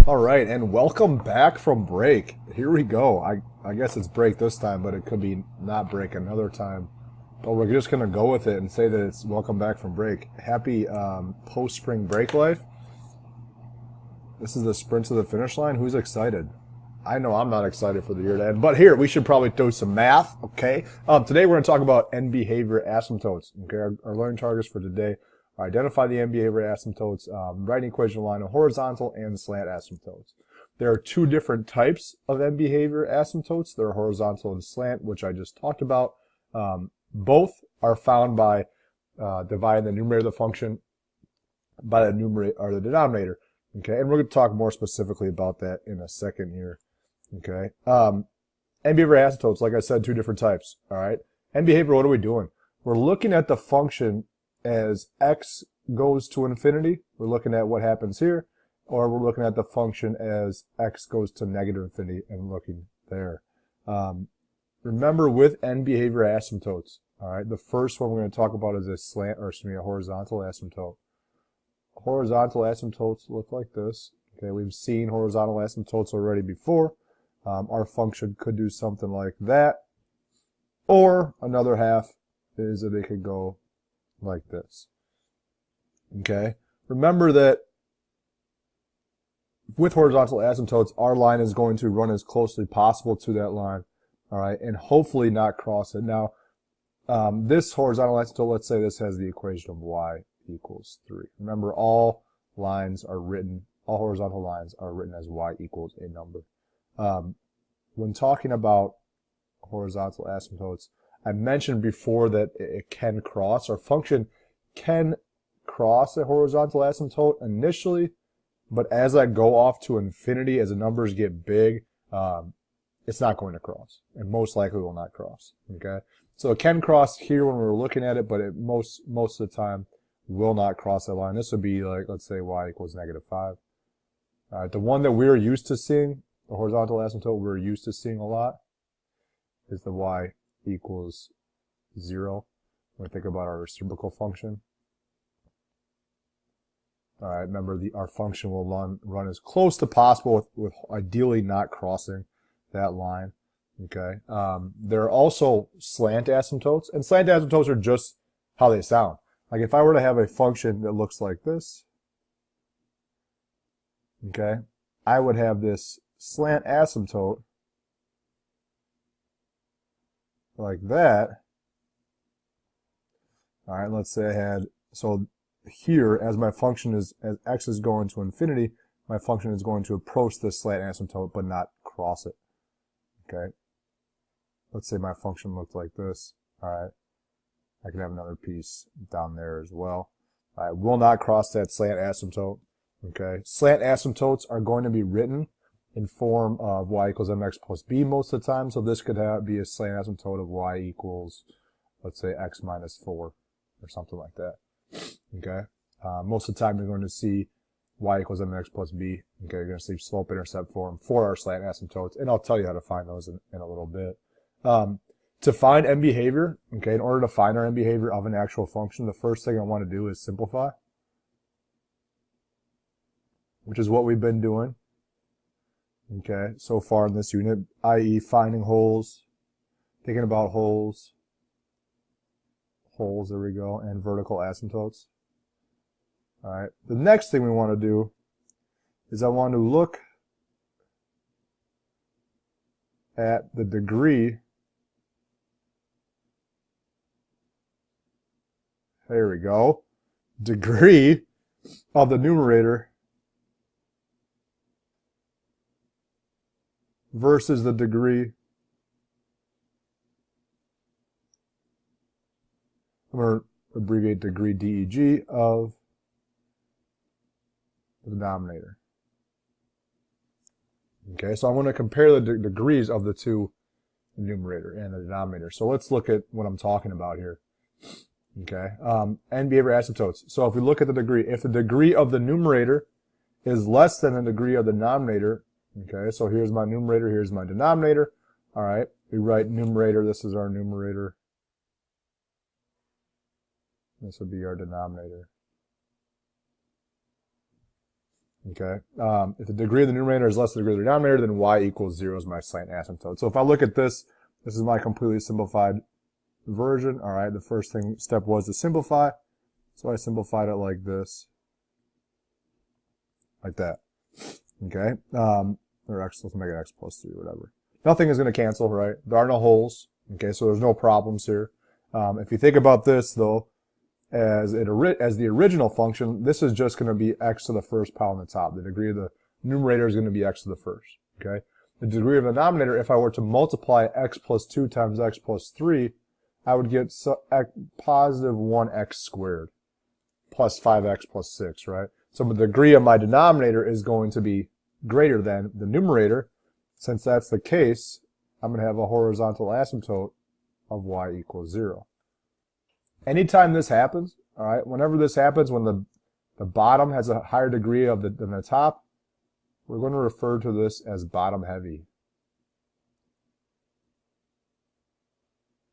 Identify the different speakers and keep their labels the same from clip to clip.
Speaker 1: All right, and welcome back from break. Here we go. I guess it's break this time, but it could be not break another time. But we're just going to go with it and say that it's welcome back from break. Happy post-spring break life. This is the sprint to the finish line. Who's excited? I know I'm not excited for the year to end, but here, we should probably do some math, okay? Today we're going to talk about end behavior asymptotes. Okay, our learning targets for today are identify the end behavior asymptotes, write an equation line of horizontal and slant asymptotes. There are two different types of end behavior asymptotes. There are horizontal and slant, which I just talked about. Both are found by dividing the numerator of the function by the numerator or the denominator. Okay, and we're going to talk more specifically about that in a second here. Okay, end behavior asymptotes, like I said, two different types. All right, end behavior, what are we doing? We're looking at the function as x goes to infinity. We're looking at what happens here, or we're looking at the function as x goes to negative infinity and looking there. Remember, with end behavior asymptotes, all right, the first one we're going to talk about is a slant, or excuse me, a horizontal asymptote. Horizontal asymptotes look like this. Okay, we've seen horizontal asymptotes already before. Our function could do something like that, or another half is that it could go like this. Okay, remember that with horizontal asymptotes, our line is going to run as closely possible to that line, all right, and hopefully not cross it. Now, this horizontal asymptote, let's say this has the equation of y equals 3. Remember, all horizontal lines are written as y equals a number. When talking about horizontal asymptotes, I mentioned before that it can cross. Our function can cross a horizontal asymptote initially, but as I go off to infinity, as the numbers get big, it's not going to cross, and most likely will not cross. Okay, so it can cross here when we're looking at it, but it most of the time will not cross that line. This would be like, let's say y equals -5. All right, the one that we're used to seeing, the horizontal asymptote we're used to seeing a lot, is the y equals 0. When we think about our reciprocal function. All right, remember our function will run as close to possible with ideally not crossing that line. Okay, there are also slant asymptotes, and slant asymptotes are just how they sound. Like if I were to have a function that looks like this, okay, I would have this slant asymptote like that. All right, let's say I had, so here, as my function is, as x is going to infinity, my function is going to approach this slant asymptote but not cross it. Okay, let's say my function looked like this. All right, I could have another piece down there as well. I will not cross that slant asymptote. Okay, slant asymptotes are going to be written in form of y equals mx plus b most of the time. So this could be a slant asymptote of y equals, let's say, x minus 4 or something like that. Okay, most of the time you're going to see y equals mx plus b. Okay, you're going to see slope intercept form for our slant asymptotes, and I'll tell you how to find those in a little bit. To find end behavior, okay, in order to find our end behavior of an actual function, the first thing I want to do is simplify, which is what we've been doing, okay, so far in this unit, i.e. finding holes, thinking about holes, there we go, and vertical asymptotes. All right, the next thing we want to do is I want to look at the degree. There we go. Degree of the numerator versus the degree, I'm going to abbreviate degree DEG, of the denominator. Okay, so I want to compare the degrees of the two, the numerator and the denominator. So let's look at what I'm talking about here. Okay, end behavior asymptotes. So if we look at the degree, if the degree of the numerator is less than the degree of the denominator, okay, so here's my numerator, here's my denominator. All right, we write numerator, this is our numerator. This would be our denominator. Okay. If the degree of the numerator is less than the degree of the denominator, then y equals 0 is my slant asymptote. So if I look at this, this is my completely simplified version. All right. The first step was to simplify. So I simplified it like this. Like that. Okay. Or x, let's make it x plus 3, whatever. Nothing is going to cancel, right? There are no holes. Okay. So there's no problems here. If you think about this, though, as the original function, this is just going to be x to the first power on the top. The degree of the numerator is going to be x to the first. Okay. The degree of the denominator, if I were to multiply x plus 2 times x plus 3, I would get positive 1x squared plus 5x plus 6, right? So the degree of my denominator is going to be greater than the numerator. Since that's the case, I'm going to have a horizontal asymptote of y equals 0. Anytime this happens, all right, whenever this happens, when the bottom has a higher degree than the top, we're going to refer to this as bottom heavy.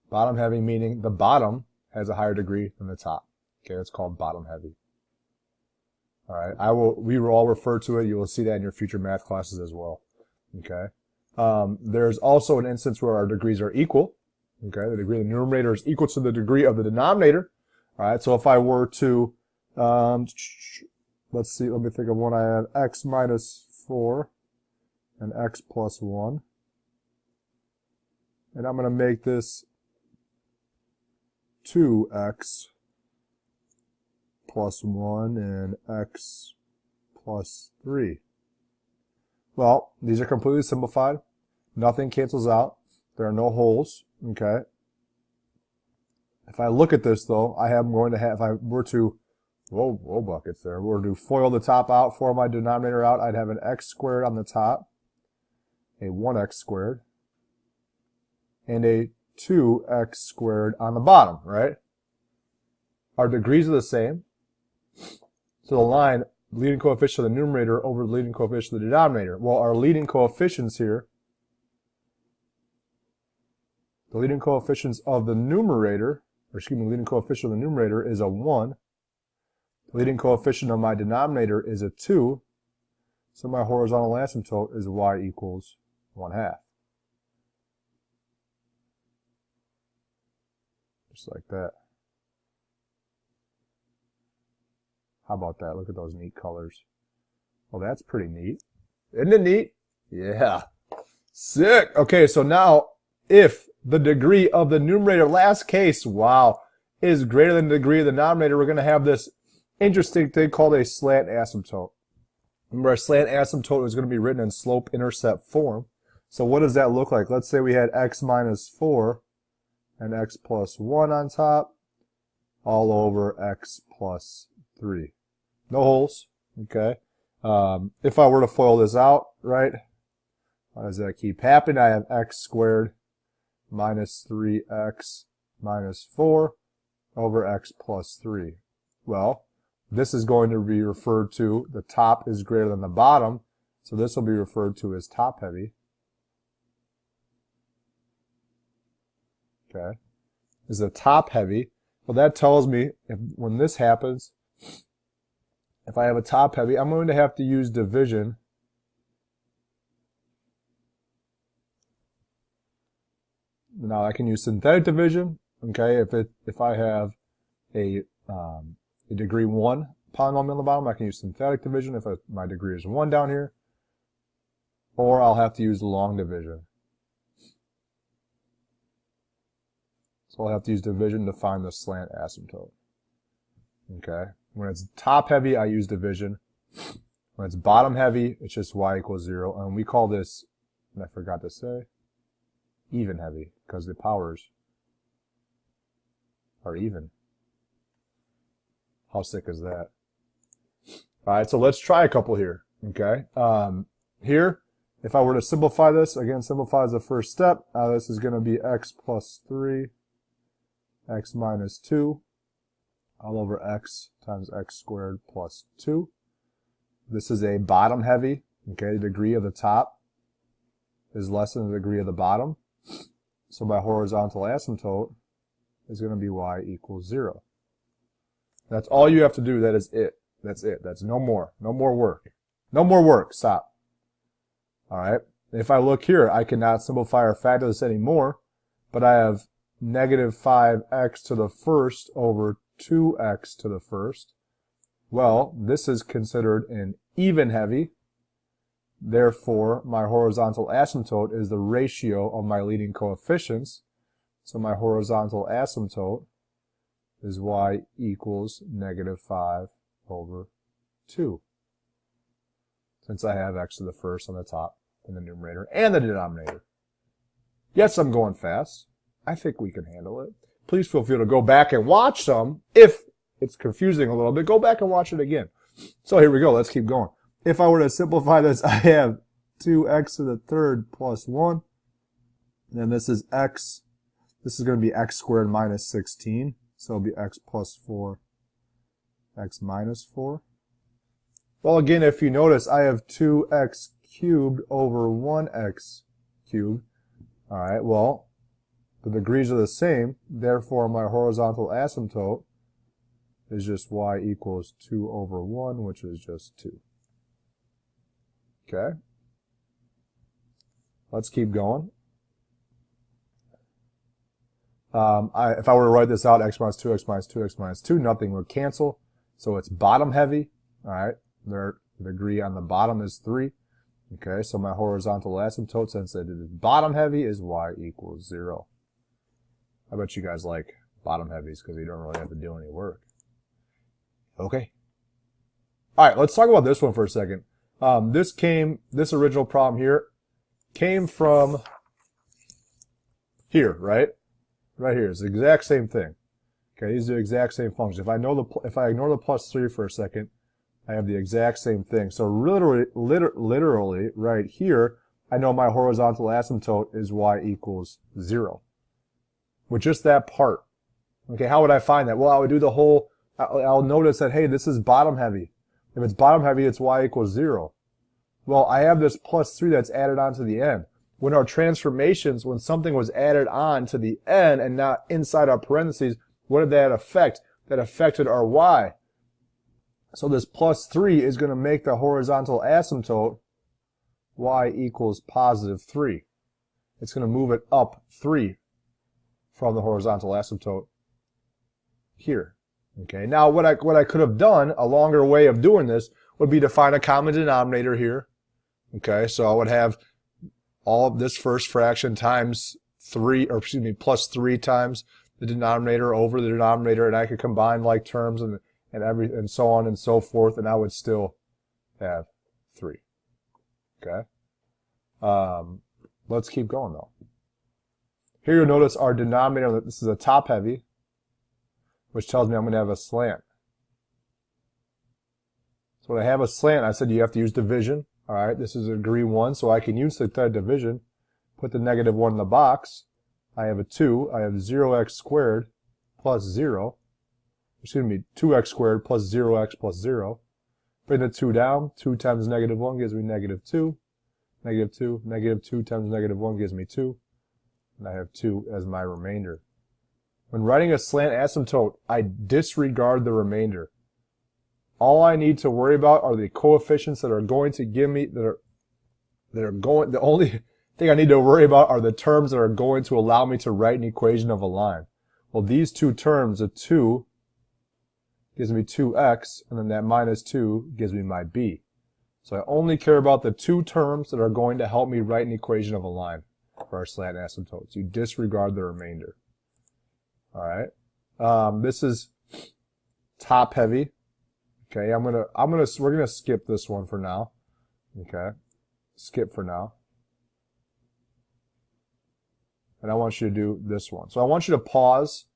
Speaker 1: Bottom heavy meaning the bottom has a higher degree than the top. Okay, it's called bottom heavy. All right, we will all refer to it. You will see that in your future math classes as well. Okay, there's also an instance where our degrees are equal. Okay, the degree of the numerator is equal to the degree of the denominator. All right, so if I were to, let's see, let me think of one. I have x minus 4 and x plus 1. And I'm going to make this 2x plus 1 and x plus 3. Well, these are completely simplified. Nothing cancels out. There are no holes. Okay. If I look at this, though, if I were to, whoa buckets there, were to FOIL the top out, FOIL my denominator out, I'd have an x squared on the top, a 1x squared, and a 2x squared on the bottom, right? Our degrees are the same. So the line, leading coefficient of the numerator over the leading coefficient of the denominator. Well, our leading coefficients here, the leading coefficients of the numerator, leading coefficient of the numerator is a 1. The leading coefficient of my denominator is a 2. So my horizontal asymptote is y equals 1/2. Just like that. How about that? Look at those neat colors. Well, that's pretty neat. Isn't it neat? Yeah. Sick. Okay, so now if the degree of the numerator, last case, wow, is greater than the degree of the denominator, we're going to have this interesting thing called a slant asymptote. Remember, a slant asymptote is going to be written in slope-intercept form. So what does that look like? Let's say we had x minus 4 and x plus 1 on top, all over x plus 3. No holes, okay? If I were to FOIL this out, right, why does that keep happening? I have x squared minus 3x minus 4 over x plus 3. Well, this is going to be referred to, the top is greater than the bottom, so this will be referred to as top heavy. Okay. Is the top heavy? Well, that tells me when this happens, if I have a top heavy, I'm going to have to use division Now I can use synthetic division. Okay, if I have a degree 1 polynomial on the bottom, I can use synthetic division if my degree is 1 down here, or I'll have to use long division. So I'll have to use division to find the slant asymptote. Okay, when it's top heavy, I use division. When it's bottom heavy, it's just y equals 0, and we call this, and I forgot to say, even heavy, because the powers are even. How sick is that? Alright, so let's try a couple here. Okay, here, if I were to simplify this, again, simplify is the first step. This is going to be x plus 3, x minus 2, all over x times x squared plus 2. This is a bottom heavy. Okay, the degree of the top is less than the degree of the bottom. So my horizontal asymptote is going to be y equals 0. That's all you have to do. That is it. That's it. That's no more. No more work. No more work. Stop. All right. If I look here, I cannot simplify or factor this anymore, but I have negative 5x to the first over 2x to the first. Well, this is considered an even heavy. Therefore, my horizontal asymptote is the ratio of my leading coefficients. So my horizontal asymptote is y equals negative 5 over 2. Since I have x to the first on the top in the numerator and the denominator. Yes, I'm going fast. I think we can handle it. Please feel free to go back and watch some. If it's confusing a little bit, go back and watch it again. So here we go. Let's keep going. If I were to simplify this, I have 2x to the third plus 1. And this is x. This is going to be x squared minus 16. So it'll be x plus 4, x minus 4. Well, again, if you notice, I have 2x cubed over 1x cubed. All right, well, the degrees are the same. Therefore, my horizontal asymptote is just y equals 2 over 1, which is just 2. Okay. Let's keep going. If I were to write this out, x minus 2, x minus 2, x minus 2, nothing would cancel. So it's bottom heavy. All right. The degree on the bottom is 3. Okay. So my horizontal asymptote, since it is bottom heavy, is y equals 0. I bet you guys like bottom heavies because you don't really have to do any work. Okay. All right. Let's talk about this one for a second. This original problem here came from here, right? Right here. It's the exact same thing. Okay, these are the exact same functions. If I ignore the plus 3 for a second, I have the exact same thing. So literally right here, I know my horizontal asymptote is y equals 0. With just that part. Okay, how would I find that? Well, I would do the whole, I'll notice that, hey, this is bottom heavy. If it's bottom heavy, it's y equals 0. Well, I have this plus 3 that's added on to the end. When our transformations, when something was added on to the end and not inside our parentheses, what did that affect? That affected our y. So this plus 3 is going to make the horizontal asymptote y equals positive 3. It's going to move it up 3 from the horizontal asymptote here. Okay. Now what I could have done, a longer way of doing this, would be to find a common denominator here. Okay, so I would have all of this first fraction times 3, or excuse me, plus 3 times the denominator over the denominator, and I could combine like terms and so on and so forth, and I would still have 3. Okay. Let's keep going though. Here you'll notice our denominator, this is a top heavy, which tells me I'm going to have a slant. So when I have a slant, I said you have to use division. All right, this is a degree 1, so I can use the division, put the negative 1 in the box. I have a 2. I have 0x squared plus 0. Excuse me, 2x squared plus 0x plus 0. Bring the 2 down. 2 times negative 1 gives me negative 2. Negative 2. Negative 2 times negative 1 gives me 2. And I have 2 as my remainder. When writing a slant asymptote, I disregard the remainder. All I need to worry about are the coefficients that are going to give me, the only thing I need to worry about are the terms that are going to allow me to write an equation of a line. Well, these two terms, a 2 gives me 2x, and then that minus 2 gives me my b. So I only care about the two terms that are going to help me write an equation of a line for our slant asymptotes. You disregard the remainder. All right. This is top heavy. Okay, we're gonna skip this one for now. Okay, skip for now. And I want you to do this one. So I want you to pause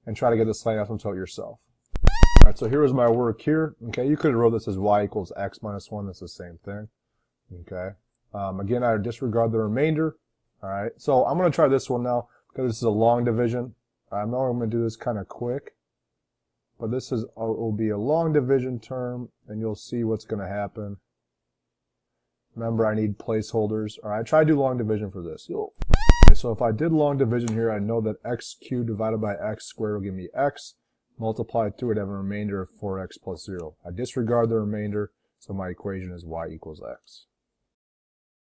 Speaker 1: and try to get the slant asymptote yourself. All right, so here is my work here. Okay, you could have wrote this as y equals x minus 1. That's the same thing. Okay. Again, I disregard the remainder. All right, so I'm gonna try this one now because this is a long division. I know I'm gonna do this kind of quick. But this will be a long division term, and you'll see what's going to happen. Remember, I need placeholders. All right, try to do long division for this. Okay, so if I did long division here, I know that x cubed divided by x squared will give me x. Multiplied through it, I have a remainder of 4x plus 0. I disregard the remainder, So my equation is y equals x.